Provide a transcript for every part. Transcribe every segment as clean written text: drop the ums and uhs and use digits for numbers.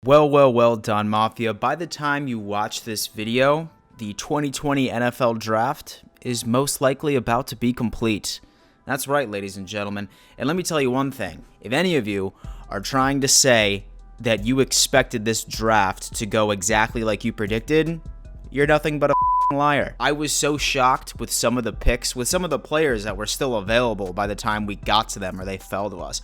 Well, Don Mafia. By the time you watch this video, the 2020 NFL Draft is most likely about to be complete. That's right, ladies and gentlemen. And let me tell you one thing. If any of you are trying to say that you expected this draft to go exactly like you predicted, you're nothing but a liar. I was so shocked with some of the picks, with some of the players that were still available by the time we got to them or they fell to us.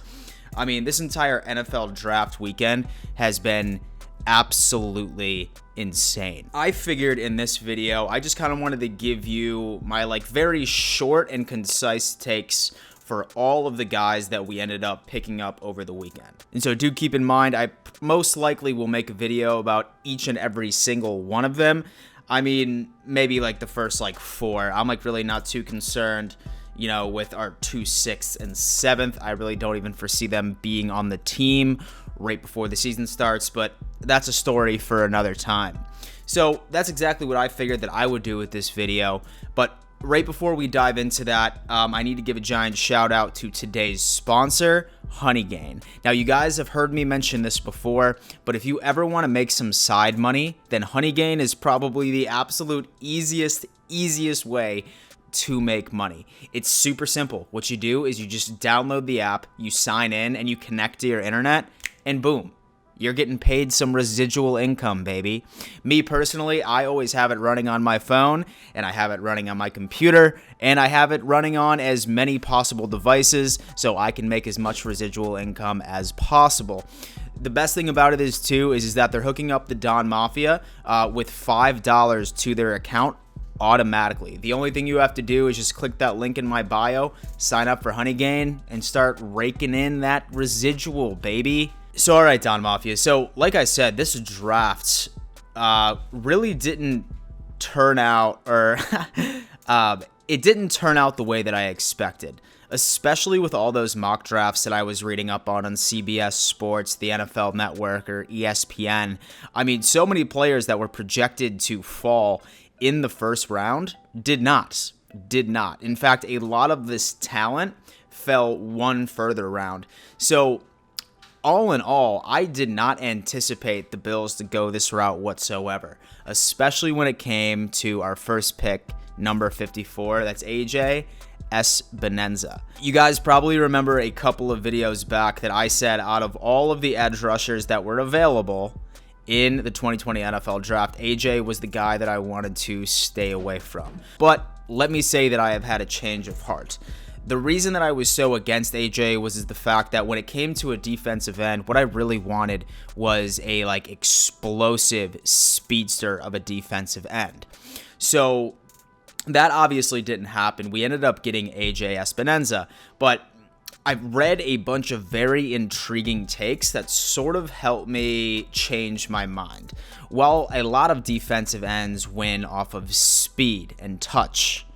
I mean, this entire NFL draft weekend has been absolutely insane. I figured in this video, I just kind of wanted to give you my very short and concise takes for all of the guys that we ended up picking up over the weekend. And so do keep in mind, I most likely will make a video about each and every single one of them. I mean, maybe the first four. I'm really not too concerned. With our 2, 6, and 7th, I really don't even foresee them being on the team right before the season starts, but that's a story for another time. So that's exactly what I figured that I would do with this video, but right before we dive into that, I need to give a giant shout out to today's sponsor, Honeygain. Now, you guys have heard me mention this before, but if you ever want to make some side money, then Honeygain is probably the absolute easiest way to make money. It's super simple. What you do is you just download the app, you sign in, and you connect to your internet, and boom, you're getting paid some residual income, baby. Me personally, I always have it running on my phone, and I have it running on my computer, and I have it running on as many possible devices so I can make as much residual income as possible. The best thing about it is that they're hooking up the Don Mafia with $5 to their account automatically. The only thing you have to do is just click that link in my bio, sign up for Honeygain, and start raking in that residual, baby. So, all right, Don Mafia. So, like I said, this draft really didn't turn out, or it didn't turn out the way that I expected, especially with all those mock drafts that I was reading up on CBS Sports, the NFL Network, or ESPN. I mean, so many players that were projected to fall in the first round did not. In fact, a lot of this talent fell one further round. So all in all, I did not anticipate the Bills to go this route whatsoever, especially when it came to our first pick, number 54. That's AJ Espinenza. You guys probably remember a couple of videos back that I said out of all of the edge rushers that were available in the 2020 NFL Draft, AJ was the guy that I wanted to stay away from. But let me say that I have had a change of heart. The reason that I was so against AJ was the fact that when it came to a defensive end, what I really wanted was a explosive speedster of a defensive end. So that obviously didn't happen. We ended up getting AJ Espinenza, but I've read a bunch of very intriguing takes that sort of helped me change my mind. While a lot of defensive ends win off of speed and touch,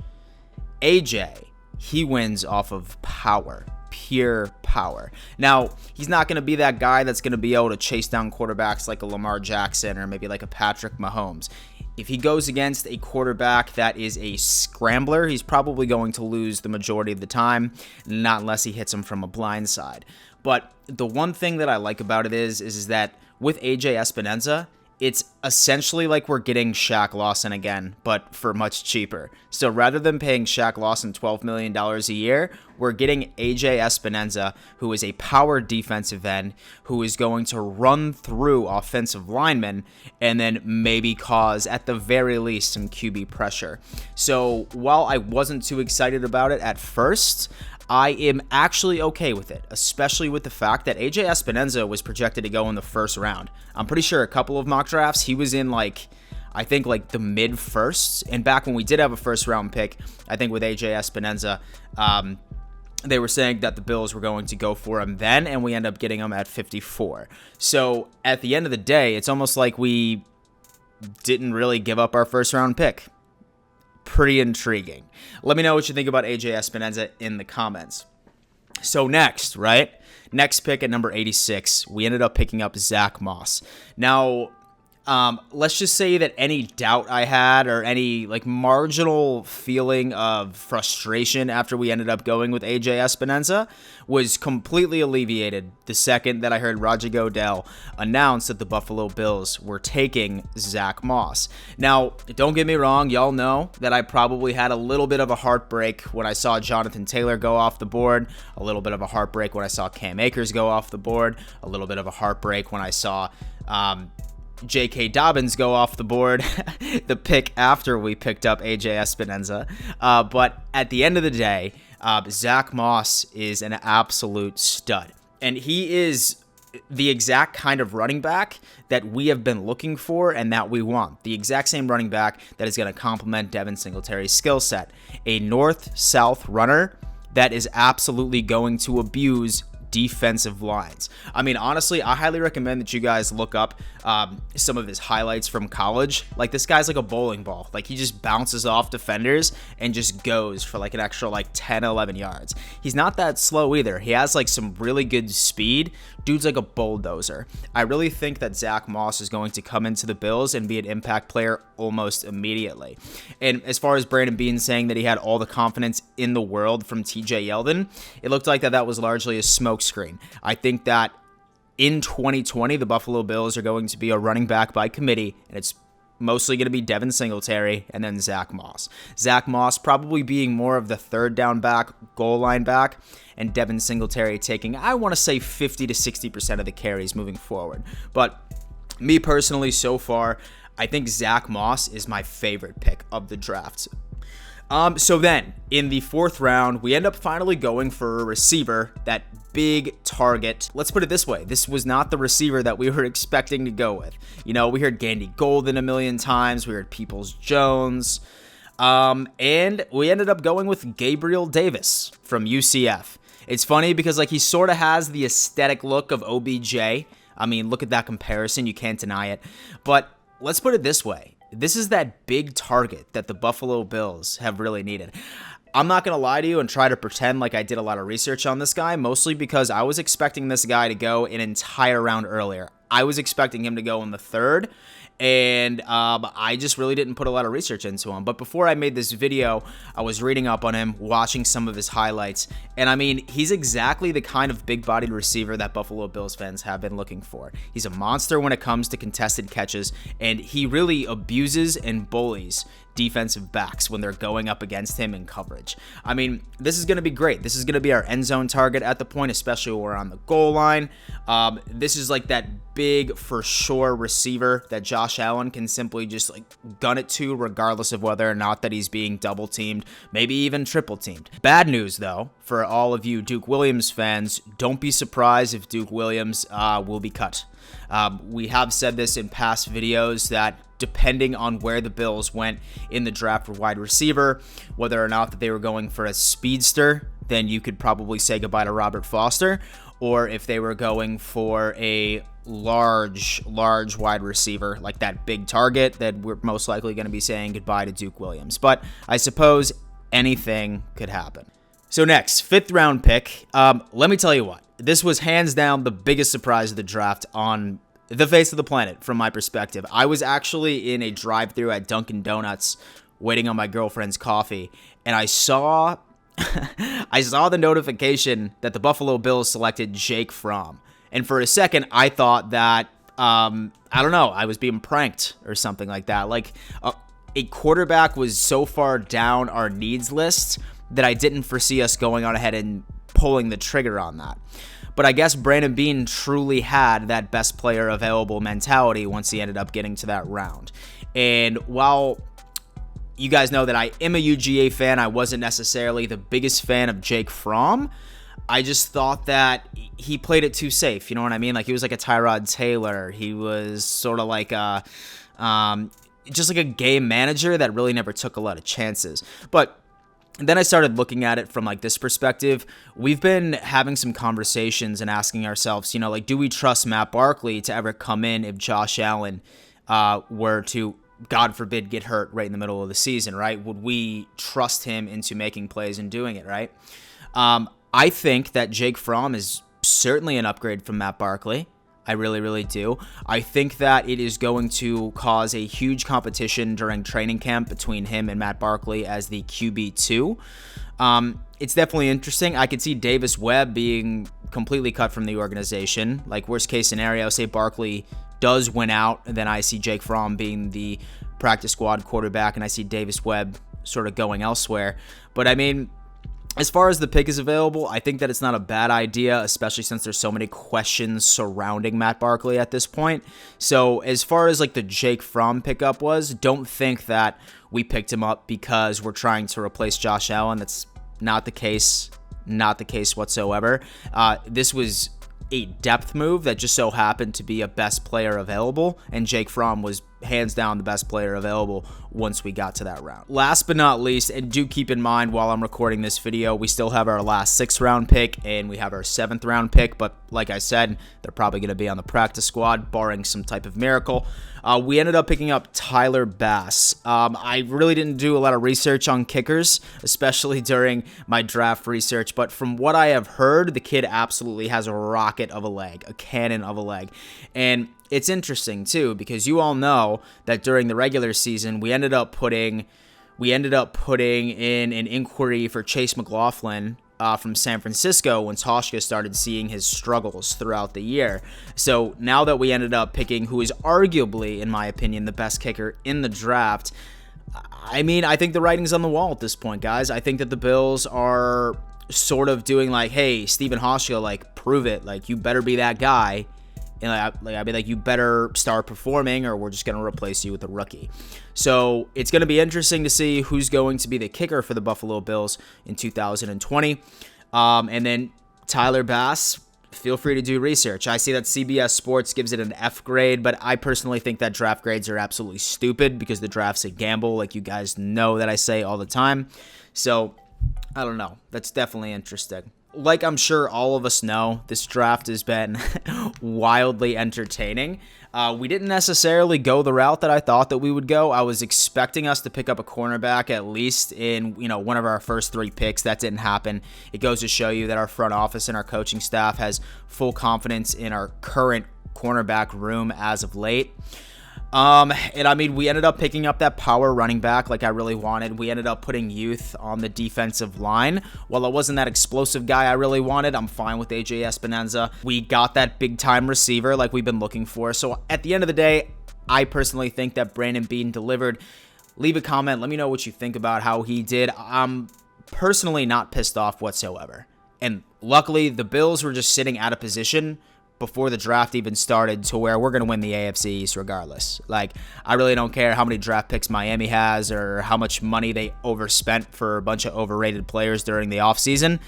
AJ, he wins off of power, pure power. Now, he's not going to be that guy that's going to be able to chase down quarterbacks like a Lamar Jackson or maybe like a Patrick Mahomes. If he goes against a quarterback that is a scrambler, he's probably going to lose the majority of the time, not unless he hits him from a blind side. But the one thing that I like about it is that with AJ Espinenza, it's essentially like we're getting Shaq Lawson again, but for much cheaper. So rather than paying Shaq Lawson $12 million a year, we're getting AJ Espinenza, who is a power defensive end, who is going to run through offensive linemen and then maybe cause, at the very least, some QB pressure. So while I wasn't too excited about it at first, I am actually okay with it, especially with the fact that AJ Espinenza was projected to go in the first round. I'm pretty sure a couple of mock drafts, he was in I think the mid firsts. And back when we did have a first round pick, I think with AJ Espinenza, they were saying that the Bills were going to go for him then, and we end up getting him at 54. So at the end of the day, it's almost like we didn't really give up our first round pick. Pretty intriguing. Let me know what you think about AJ Espinenza in the comments. So next pick at number 86, we ended up picking up Zach Moss. Now, Let's just say that any doubt I had or any like marginal feeling of frustration after we ended up going with AJ Espinoza was completely alleviated the second that I heard Roger Goodell announce that the Buffalo Bills were taking Zach Moss. Now, don't get me wrong, y'all know that I probably had a little bit of a heartbreak when I saw Jonathan Taylor go off the board, a little bit of a heartbreak when I saw Cam Akers go off the board, a little bit of a heartbreak when I saw J.K. Dobbins go off the board, the pick after we picked up AJ Espinoza. But at the end of the day, Zach Moss is an absolute stud. And he is the exact kind of running back that we have been looking for and that we want. The exact same running back that is going to complement Devin Singletary's skill set. A north-south runner that is absolutely going to abuse defensive lines. I mean, honestly, I highly recommend that you guys look up some of his highlights from college. Like, this guy's like a bowling ball. Like, he just bounces off defenders and just goes for like an extra like 10, 11 yards. He's not that slow either. He has like some really good speed. Dude's like a bulldozer. I really think that Zach Moss is going to come into the Bills and be an impact player almost immediately. And as far as Brandon Beane saying that he had all the confidence in the world from TJ Yeldon, it looked like that was largely a smokescreen. I think that in 2020, the Buffalo Bills are going to be a running back by committee, and it's mostly going to be Devin Singletary and then Zach Moss. Zach Moss probably being more of the third down back, goal line back, and Devin Singletary taking, I want to say, 50 to 60% of the carries moving forward. But me personally, so far, I think Zach Moss is my favorite pick of the draft. So then, in the fourth round, we end up finally going for a receiver, that big target. Let's put it this way. This was not the receiver that we were expecting to go with. You know, we heard Gandy Golden a million times. We heard Peoples-Jones. And we ended up going with Gabriel Davis from UCF. It's funny because, like, he sort of has the aesthetic look of OBJ. I mean, look at that comparison. You can't deny it. But let's put it this way. This is that big target that the Buffalo Bills have really needed. I'm not going to lie to you and try to pretend like I did a lot of research on this guy, mostly because I was expecting this guy to go an entire round earlier. I was expecting him to go in the third, and I just really didn't put a lot of research into him. But before I made this video, I was reading up on him, watching some of his highlights, and I mean, he's exactly the kind of big-bodied receiver that Buffalo Bills fans have been looking for. He's a monster when it comes to contested catches, and he really abuses and bullies defensive backs when they're going up against him in coverage. I mean, this is going to be great. This is going to be our end zone target at the point, especially when we're on the goal line. This is like that big, for sure receiver that Josh Allen can simply just like gun it to, regardless of whether or not that he's being double teamed, maybe even triple teamed. Bad news though, for all of you Duke Williams fans, don't be surprised if Duke Williams will be cut. We have said this in past videos that depending on where the Bills went in the draft for wide receiver, whether or not that they were going for a speedster, then you could probably say goodbye to Robert Foster, or if they were going for a large wide receiver, like that big target, that we're most likely going to be saying goodbye to Duke Williams. But I suppose anything could happen. So next, fifth round pick. Let me tell you what, this was hands down the biggest surprise of the draft on the face of the planet from my perspective. I was actually in a drive-thru at Dunkin' Donuts waiting on my girlfriend's coffee, and I saw the notification that the Buffalo Bills selected Jake Fromm. And for a second, I thought that, I don't know, I was being pranked or something like that. Like, a quarterback was so far down our needs list that I didn't foresee us going on ahead and pulling the trigger on that. But I guess Brandon Beane truly had that best player available mentality once he ended up getting to that round. And while you guys know that I am a UGA fan, I wasn't necessarily the biggest fan of Jake Fromm. I just thought that he played it too safe. You know what I mean? Like, he was like a Tyrod Taylor. He was sort of like a, just like a game manager that really never took a lot of chances. But then I started looking at it from like this perspective. We've been having some conversations and asking ourselves, you know, like, do we trust Matt Barkley to ever come in if Josh Allen were to, God forbid, get hurt right in the middle of the season, right? Would we trust him into making plays and doing it, right? I think that Jake Fromm is certainly an upgrade from Matt Barkley. I really, really do. I think that it is going to cause a huge competition during training camp between him and Matt Barkley as the QB2. It's definitely interesting. I could see Davis Webb being completely cut from the organization. Like, worst case scenario, say Barkley does win out, and then I see Jake Fromm being the practice squad quarterback, and I see Davis Webb sort of going elsewhere. But I mean, as far as the pick is available, I think that it's not a bad idea, especially since there's so many questions surrounding Matt Barkley at this point. So as far as like the Jake Fromm pickup was, don't think that we picked him up because we're trying to replace Josh Allen. That's not the case. Not the case whatsoever. This was a depth move that just so happened to be a best player available, and Jake Fromm was hands down the best player available once we got to that round. Last but not least, and do keep in mind while I'm recording this video, we still have our last 6th round pick and we have our 7th round pick, but like I said, they're probably going to be on the practice squad barring some type of miracle. We ended up picking up Tyler Bass. I really didn't do a lot of research on kickers, especially during my draft research, but from what I have heard, the kid absolutely has a rocket of a leg, a cannon of a leg. And it's interesting too, because you all know that during the regular season, we ended up putting in an inquiry for Chase McLaughlin from San Francisco when Toshka started seeing his struggles throughout the year. So now that we ended up picking who is arguably, in my opinion, the best kicker in the draft, I mean, I think the writing's on the wall at this point, guys. I think that the Bills are sort of doing like, hey, Stephen Hoshka, like, prove it. Like, you better be that guy. And I'd be like, you better start performing or we're just going to replace you with a rookie. So it's going to be interesting to see who's going to be the kicker for the Buffalo Bills in 2020. And then Tyler Bass, feel free to do research. I see that CBS Sports gives it an F grade, but I personally think that draft grades are absolutely stupid because the draft's a gamble, like you guys know that I say all the time. So I don't know. That's definitely interesting. Like I'm sure all of us know, this draft has been wildly entertaining. We didn't necessarily go the route that I thought that we would go. I was expecting us to pick up a cornerback at least in, one of our first 3 picks. That didn't happen. It goes to show you that our front office and our coaching staff has full confidence in our current cornerback room as of late. And I mean, we ended up picking up that power running back like I really wanted. We ended up putting youth on the defensive line. While I wasn't that explosive guy I really wanted, I'm fine with AJ Espinoza. We got that big time receiver like we've been looking for. So at the end of the day, I personally think that Brandon Beane delivered. Leave a comment. Let me know what you think about how he did. I'm personally not pissed off whatsoever. And luckily, the Bills were just sitting out of position before the draft even started to where we're going to win the AFC East regardless. Like, I really don't care how many draft picks Miami has or how much money they overspent for a bunch of overrated players during the offseason.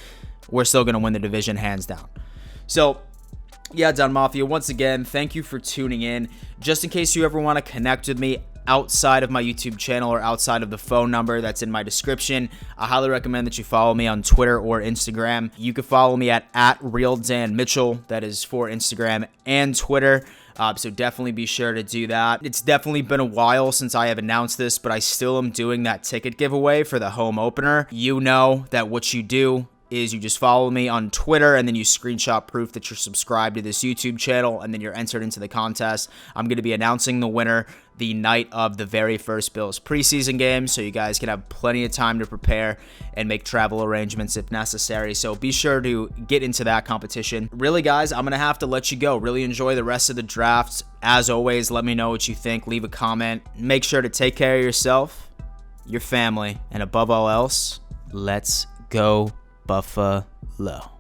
We're still going to win the division hands down. So, yeah, Don Mafia, once again, thank you for tuning in. Just in case you ever want to connect with me outside of my YouTube channel or outside of the phone number that's in my description, I highly recommend that you follow me on Twitter or Instagram. You can follow me at @RealDanMitchell. That is for Instagram and Twitter. So definitely be sure to do that. It's definitely been a while since I have announced this, but I still am doing that ticket giveaway for the home opener. You know that what you do is you just follow me on Twitter and then you screenshot proof that you're subscribed to this YouTube channel and then you're entered into the contest. I'm going to be announcing the winner the night of the very first Bills preseason game, so you guys can have plenty of time to prepare and make travel arrangements if necessary. So be sure to get into that competition. Really, guys, I'm going to have to let you go. Really enjoy the rest of the draft. As always, let me know what you think. Leave a comment. Make sure to take care of yourself, your family, and above all else, let's go Buffalo.